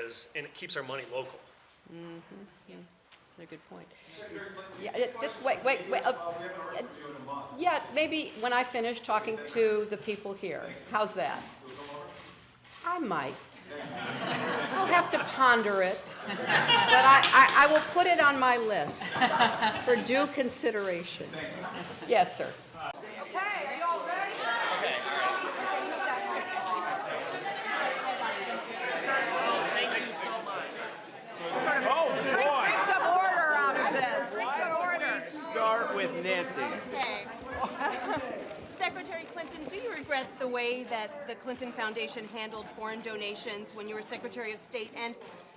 areas, and it keeps our money local. Yeah, that's a good point. Yeah, just wait. Yeah, maybe when I finish talking to the people here. How's that? I might. I'll have to ponder it, but I will put it on my list for due consideration. Yes, sir. Okay, are you all ready? Okay, all right. Thank you so much. Bring some order out of this. Bring some order. Start with Nancy. Okay. Secretary Clinton, do you regret the way that the Clinton Foundation handled foreign donations when you were Secretary of State? And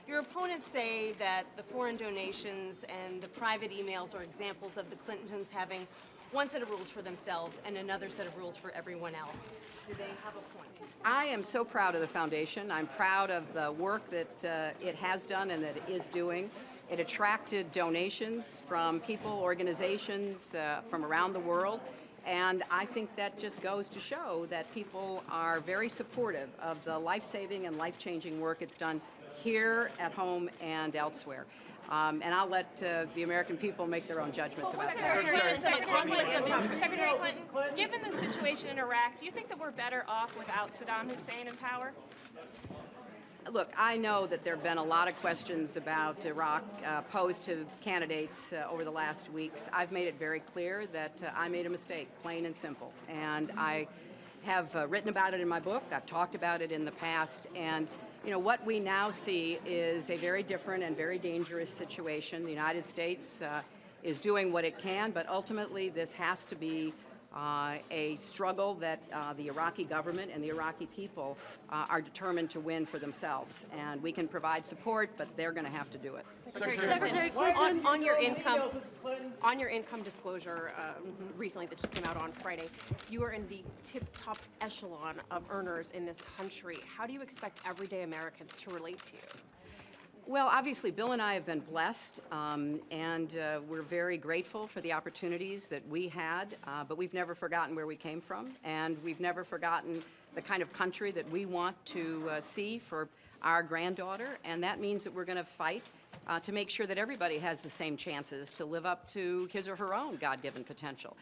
your opponents say that the foreign donations and the private emails are examples of the Clintons having one set of rules for themselves and another set of rules for everyone else. Do they have a point? I am so proud of the foundation. I'm proud of the work that it has done and that it is doing. It attracted donations from people, organizations from around the world. And I think that just goes to show that people are very supportive of the life-saving and life-changing work it's done here at home and elsewhere. And I'll let the American people make their own judgments about that. Secretary Clinton, given the situation in Iraq, do you think that we're better off without Saddam Hussein in power? Look, I know that there have been a lot of questions about Iraq posed to candidates over the last weeks. I've made it very clear that I made a mistake, plain and simple. And I have written about it in my book. I've talked about it in the past. And you know, what we now see is a very different and very dangerous situation. The United States is doing what it can, but ultimately this has to be a struggle that the Iraqi government and the Iraqi people are determined to win for themselves. And we can provide support, but they're going to have to do it. Secretary Clinton, on your income disclosure recently that just came out on Friday, you are in the tip-top echelon of earners in this country. How do you expect everyday Americans to relate to you? Well, obviously, Bill and I have been blessed, and we're very grateful for the opportunities that we had, but we've never forgotten where we came from, and we've never forgotten the kind of country that we want to see for our granddaughter, and that means that we're going to fight to make sure that everybody has the same chances to live up to his or her own God-given potential.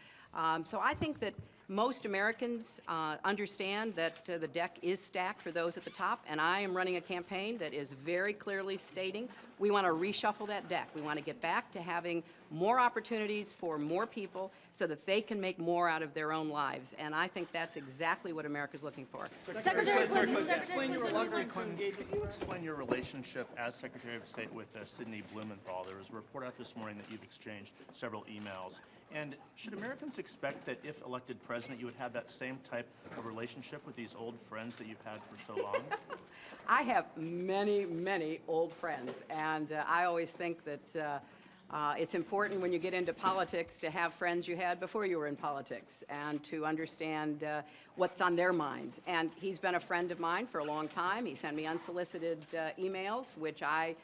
So I think that most Americans understand that the deck is stacked for those at the top, and I am running a campaign that is very clearly stating we want to reshuffle that deck. We want to get back to having more opportunities for more people so that they can make more out of their own lives, and I think that's exactly what America's looking for. Secretary Clinton, Could you explain your relationship as Secretary of State with Sidney Blumenthal? There was a report out this morning that you've exchanged several emails. And should Americans expect that if elected president, you would have that same type of relationship with these old friends that you've had for so long? I have many, many old friends, and I always think that it's important when you get into politics to have friends you had before you were in politics and to understand what's on their minds. And he's been a friend of mine for a long time. He sent me unsolicited emails, which I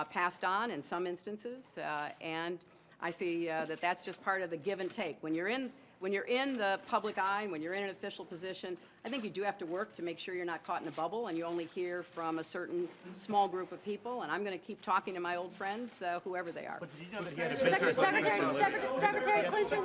passed on in some instances, and I see that that's just part of the give and take. When you're in the public eye, when you're in an official position, I think you do have to work to make sure you're not caught in a bubble and you only hear from a certain small group of people. And I'm going to keep talking to my old friends, whoever they are. But did you know that he had a Secretary Clinton,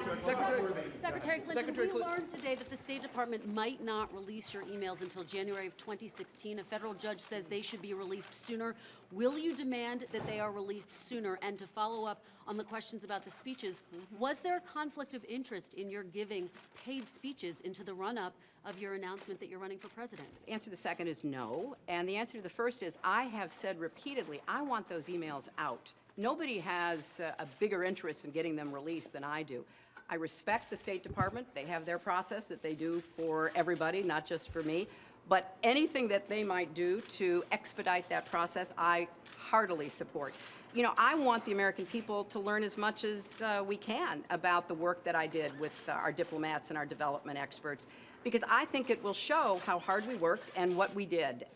we learned today that the State Department might not release your emails until January of 2016. A federal judge says they should be released sooner. Will you demand that they are released sooner? And to follow up on the questions about the speeches, was there a conflict of interest in your giving paid speeches into the run-up of your announcement that you're running for president? The answer to the second is no. And the answer to the first is I have said repeatedly, I want those emails out. Nobody has a bigger interest in getting them released than I do. I respect the State Department. They have their process that they do for everybody, not just for me. But anything that they might do to expedite that process, I heartily support. You know, I want the American people to learn as much as we can about the work that I did with our diplomats and our development experts, because I think it will show how hard we worked and what we did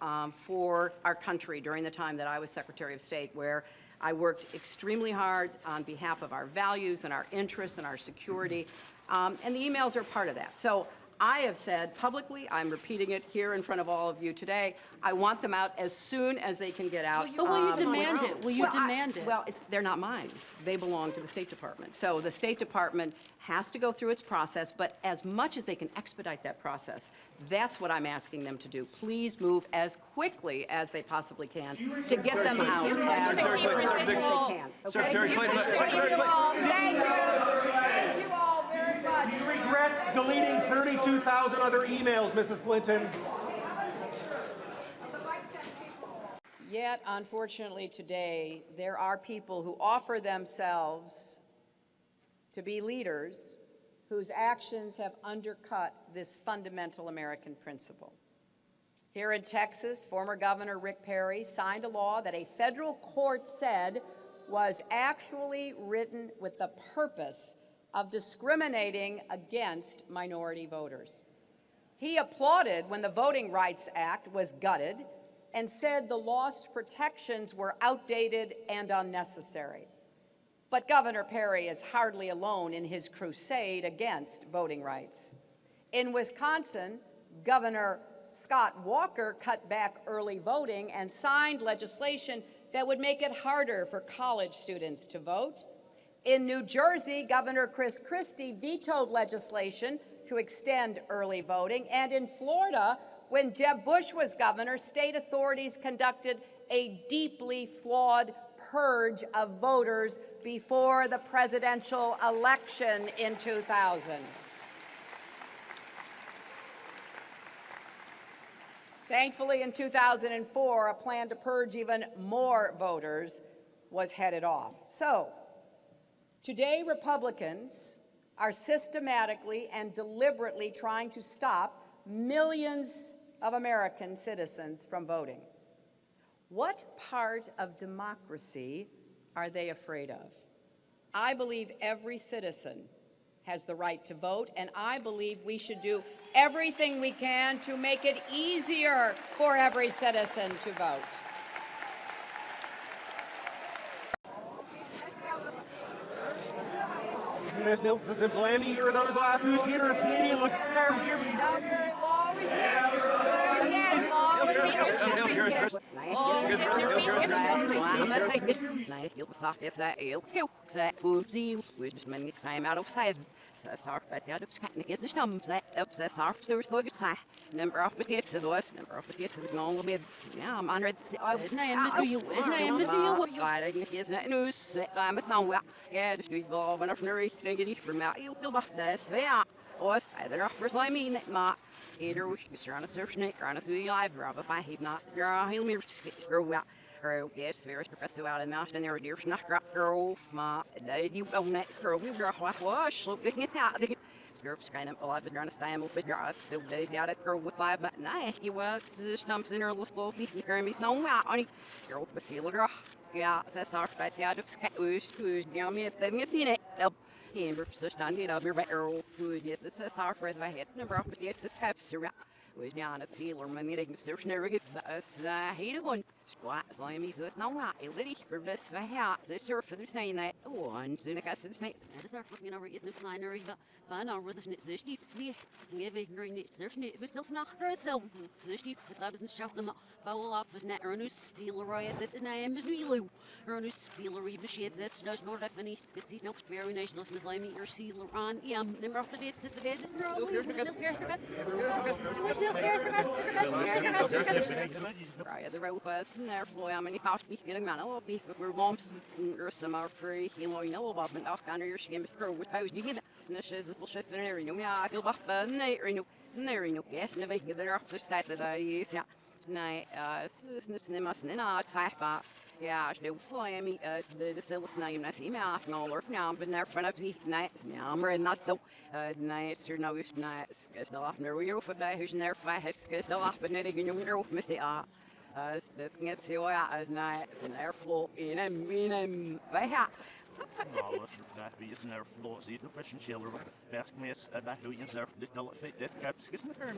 for our country during the time that I was Secretary of State, where I worked extremely hard on behalf of our values and our interests and our security, and the emails are part of that. So I have said publicly, I'm repeating it here in front of all of you today, I want them out as soon as they can get out. But will you demand it? Will you demand it? Well, they're not mine. They belong to the State Department. So the State Department has to go through its process, but as much as they can expedite that process, that's what I'm asking them to do. Please move as quickly as they possibly can to get them out as quickly as they can. Secretary Clinton. Thank you all. Thank you all very much. He regrets deleting 32,000 other emails, Mrs. Clinton. Yet, unfortunately, today, there are people who offer themselves to be leaders whose actions have undercut this fundamental American principle. Here in Texas, former Governor Rick Perry signed a law that a federal court said was actually written with the purpose of discriminating against minority voters. He applauded when the Voting Rights Act was gutted and said the lost protections were outdated and unnecessary. But Governor Perry is hardly alone in his crusade against voting rights. In Wisconsin, Governor Scott Walker cut back early voting and signed legislation that would make it harder for college students to vote. In New Jersey, Governor Chris Christie vetoed legislation to extend early voting. And in Florida, when Jeb Bush was governor, state authorities conducted a deeply flawed purge of voters before the presidential election in 2000. Thankfully, in 2004, a plan to purge even more voters was headed off. So, today, Republicans are systematically and deliberately trying to stop millions of American citizens from voting. What part of democracy are they afraid of? I believe every citizen has the right to vote, and I believe we should do everything we can to make it easier for every citizen to vote. The robust and therefore I'm in the house speaking man all be we're bombs or some are free you know about and off under your skin with how you get and this is bullshit in there you know I feel back there you know yes never get there off the side that I use yeah nej it's must not sci-fi ja det så är mig det sägs när jag ser mig att någon när men när från uppsi nej ja men not då nej så nu är nej ska det off när vi för det hus när för ska det off men det är ju nu med sig det inget så ja nej så när flow in en vad här that be isn't there floor see the question shall back me that who is there the fit that caps isn't there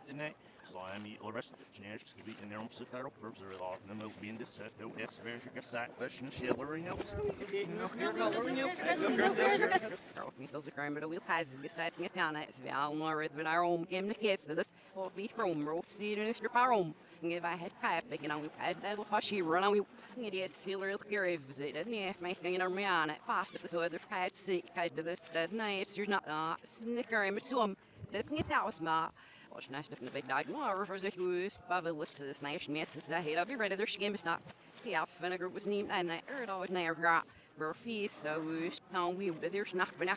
in slime, eat the rest, generic, be in their own sit there, verbs are all, and then they'll be in this set, they'll get very good sack, question, shillery, else. Those are crime, but we'll has this that get down at Sval, more than our own game to get for this, or be from rope, see it in extra room. And if I had pipe, you know, we had that little fashy run, and we get sealer scary visit, and yeah, making our man at fast at the other pad sick, I did this that night, you're not, snickering, but some, looking at that was my. Als je naast de big dog more for the who's Baba was to this nice messes that he'd be ready. Their skin is not. Yeah, vinegar was named and I heard all never got for feast. So we there's not been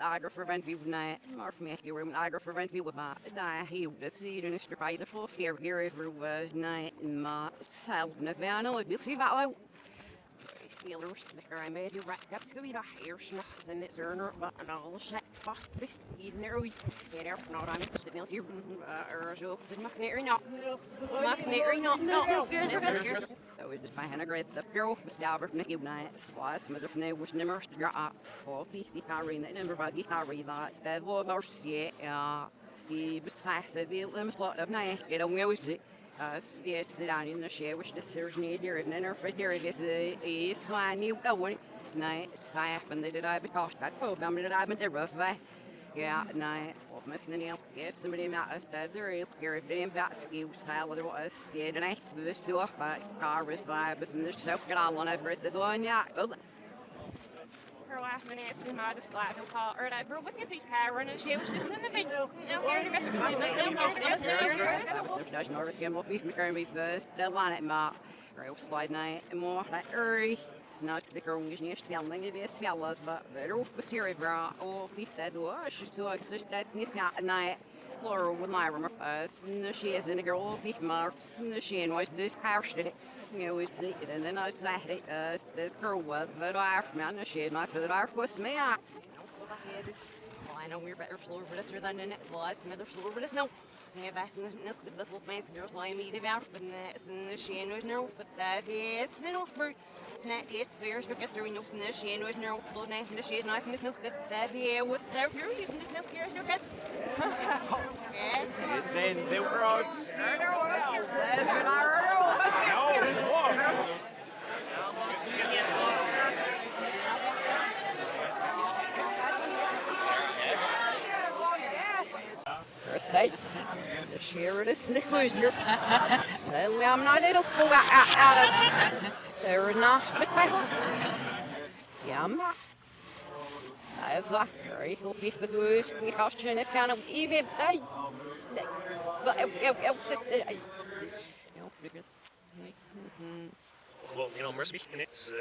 I go for rent view night or for me room. I go for rent view with my he would see the Mr. By the full fear here if it was night in my salad. Navano, you'll see that. Stealer snicker, I made you right up to be the hair schnucks and it's earner, but and all shit fast this eating there we get there for not on it. The nails here or jokes and McNary not. McNary not. No. So we just find a great the girl was Albert Nicky night. Slice mother from there was never got oh he carry that number but he carry that was yeah he besides the limit lot of night it only was it's the down in the share which the series need here and then our figure is a swine you know when night I happened that I because I told them that I've been there rough yeah night of missing the get somebody about us that they're here damn that ski salad was scared and I was too off by car was by business so get on one I've read the one yeah Her last minute is my just like to call or like we're looking at these pattern and she was just in the video. There's no again will be from me first the line at my slide night and more like hurry. Now it's the girl who's near spelling it is fellow, but better was here bra or beef that was so that at night. Laura with my room and she is in a girl beef marks and she and was this house it. You know, it's it, and then I decided the girl was that I found she had my foot I was me. I know we're better slower for this than the next one. Some other slower for this no. Yeah, that's in the this little face girls like me devour, but that's in the she and was no, but that is no bird. Net it's very because we know in the she and was no flow knife and the she knife and the snook that be with their here using this snook here is no rest. Yes, then they were out. Say, the share of the snickers, you're so I'm not it'll pull out of there enough, but yeah, I'm not. That's like very he'll be the good. We have to find out even Well, you know, we're speaking it, so